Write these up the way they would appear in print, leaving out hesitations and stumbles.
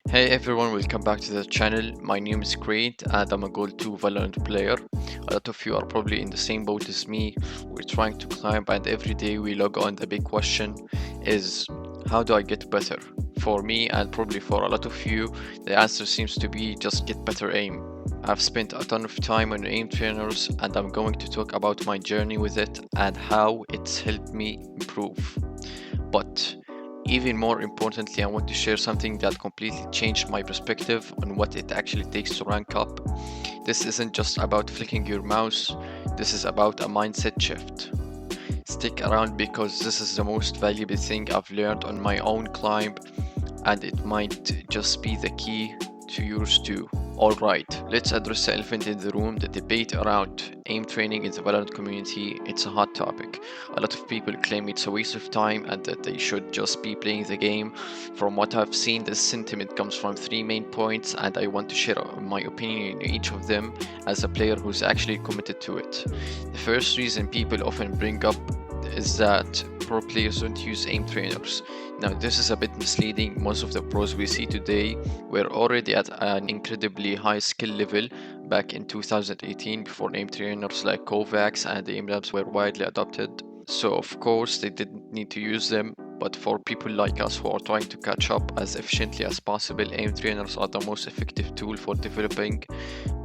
Hey everyone, welcome back to the channel. My name is Creed and I'm a Gold 2 Valorant player. A lot of you are probably in the same boat as me. We're trying to climb and every day we log on. The big question is, how do I get better? For me and probably for a lot of you, the answer seems to be just get better aim. I've spent a ton of time on aim trainers and I'm going to talk about my journey with it and how it's helped me improve. But even more importantly, I want to share something that completely changed my perspective on what it actually takes to rank up. This isn't just about flicking your mouse, this is about a mindset shift. Stick around because this is the most valuable thing I've learned on my own climb, and it might just be the key to yours too. Alright, let's address the elephant in the room, the debate around aim training in the Valorant community. It's a hot topic. A lot of people claim it's a waste of time and that they should just be playing the game. From what I've seen, the sentiment comes from three main points, and I want to share my opinion in each of them as a player who's actually committed to it. The first reason people often bring up is that pro players don't use aim trainers. Now, this is a bit misleading. Most of the pros we see today were already at an incredibly high skill level back in 2018 before aim trainers like Kovacs and aim labs were widely adopted. So, of course, they didn't need to use them. But for people like us who are trying to catch up as efficiently as possible, aim trainers are the most effective tool for developing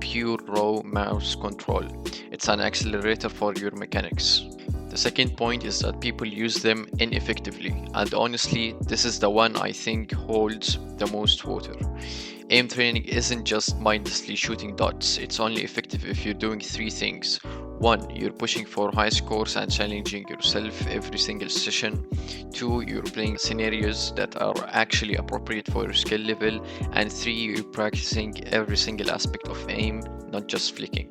pure raw mouse control. It's an accelerator for your mechanics. The second point is that people use them ineffectively, and honestly, this is the one I think holds the most water. Aim training isn't just mindlessly shooting dots, it's only effective if you're doing three things. One, you're pushing for high scores and challenging yourself every single session. Two, you're playing scenarios that are actually appropriate for your skill level. And three, you're practicing every single aspect of aim, not just flicking.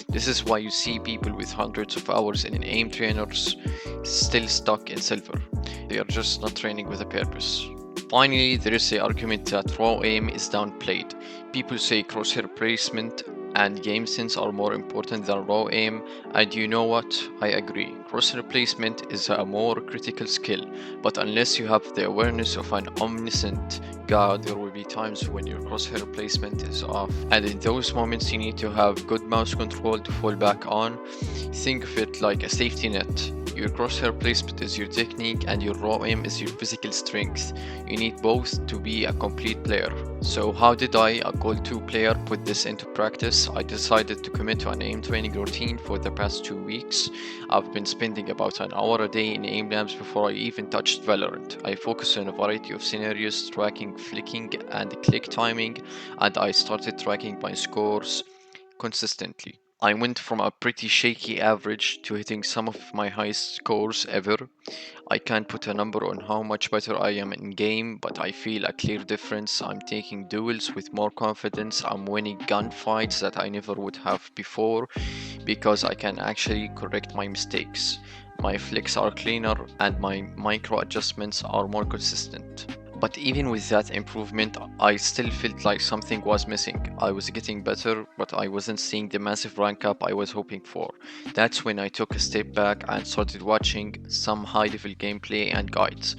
This is why you see people with hundreds of hours in aim trainers still stuck in silver. They are just not training with a purpose. Finally, there is the argument that raw aim is downplayed. People say crosshair placement and game sense are more important than raw aim, and you know what? I agree. Crosshair placement is a more critical skill, but unless you have the awareness of an omniscient god, there will be times when your crosshair placement is off, and in those moments you need to have good mouse control to fall back on. Think of it like a safety net. Your crosshair placement is your technique and your raw aim is your physical strength. You need both to be a complete player. So how did I, a Gold 2 player, put this into practice? I decided to commit to an aim training routine for the past 2 weeks. I've been spending about an hour a day in aim labs before I even touched Valorant. I focus on a variety of scenarios, tracking flicking and click timing, and I started tracking my scores consistently. I went from a pretty shaky average to hitting some of my highest scores ever. I can't put a number on how much better I am in game, but I feel a clear difference. I'm taking duels with more confidence. I'm winning gunfights that I never would have before because I can actually correct my mistakes. My flicks are cleaner and my micro adjustments are more consistent. But even with that improvement, I still felt like something was missing. I was getting better, but I wasn't seeing the massive rank up I was hoping for. That's when I took a step back and started watching some high level gameplay and guides.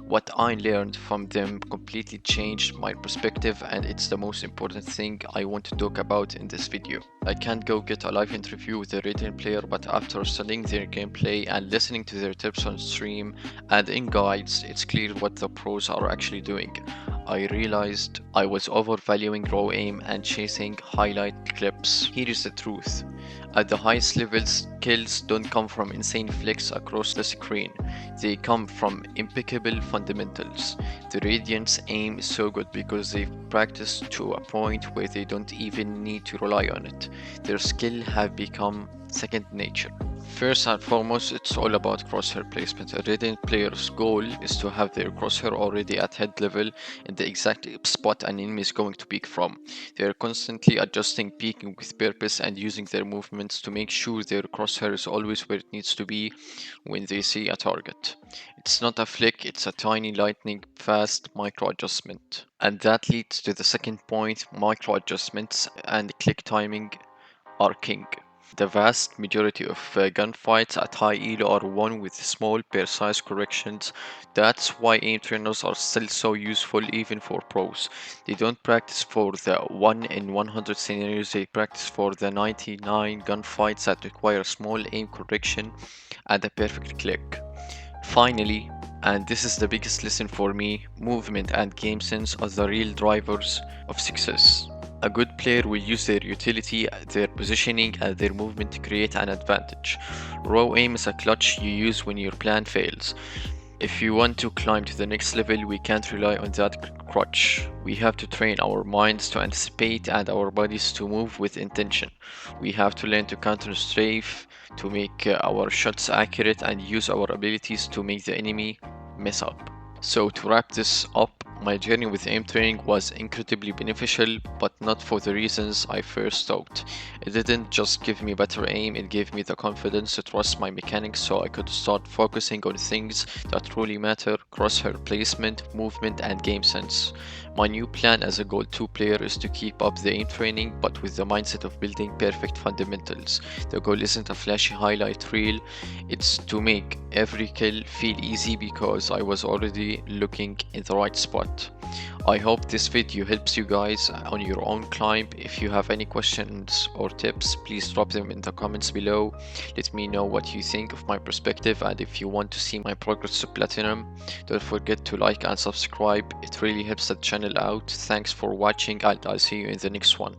What I learned from them completely changed my perspective, and it's the most important thing I want to talk about in this video. I can't go get a live interview with a written player, but after studying their gameplay and listening to their tips on stream and in guides, it's clear what the pros are actually doing. I realized I was overvaluing raw aim and chasing highlight clips. Here is the truth. At the highest levels, kills don't come from insane flicks across the screen. They come from impeccable fundamentals. The Radiant's aim is so good because they've practiced to a point where they don't even need to rely on it. Their skill have become second nature. First and foremost, it's all about crosshair placement. A Radiant player's goal is to have their crosshair already at head level in the exact spot an enemy is going to peek from. They are constantly adjusting, peeking with purpose, and using their movements to make sure their crosshair is always where it needs to be when they see a target. It's not a flick, it's a tiny lightning fast micro adjustment. And that leads to the second point, micro adjustments and click timing are king. The vast majority of gunfights at high elo are won with small, precise corrections. That's why aim trainers are still so useful even for pros. They don't practice for the 1 in 100 scenarios, they practice for the 99 gunfights that require small aim correction and a perfect click. Finally, and this is the biggest lesson for me, movement and game sense are the real drivers of success. A good player will use their utility, their positioning, and their movement to create an advantage. Raw aim is a clutch you use when your plan fails. If you want to climb to the next level, we can't rely on that crutch. We have to train our minds to anticipate and our bodies to move with intention. We have to learn to counter strafe, to make our shots accurate, and use our abilities to make the enemy mess up. So, to wrap this up, my journey with aim training was incredibly beneficial, but not for the reasons I first thought. It didn't just give me better aim, it gave me the confidence to trust my mechanics so I could start focusing on things that truly matter: crosshair placement, movement, and game sense. My new plan as a Gold 2 player is to keep up the aim training, but with the mindset of building perfect fundamentals. The goal isn't a flashy highlight reel, it's to make every kill feel easy because I was already looking in the right spot. I hope this video helps you guys on your own climb. If you have any questions or tips, please drop them in the comments below. Let me know what you think of my perspective, and if you want to see my progress to platinum, don't forget to like and subscribe. It really helps the channel out. Thanks for watching, and I'll see you in the next one.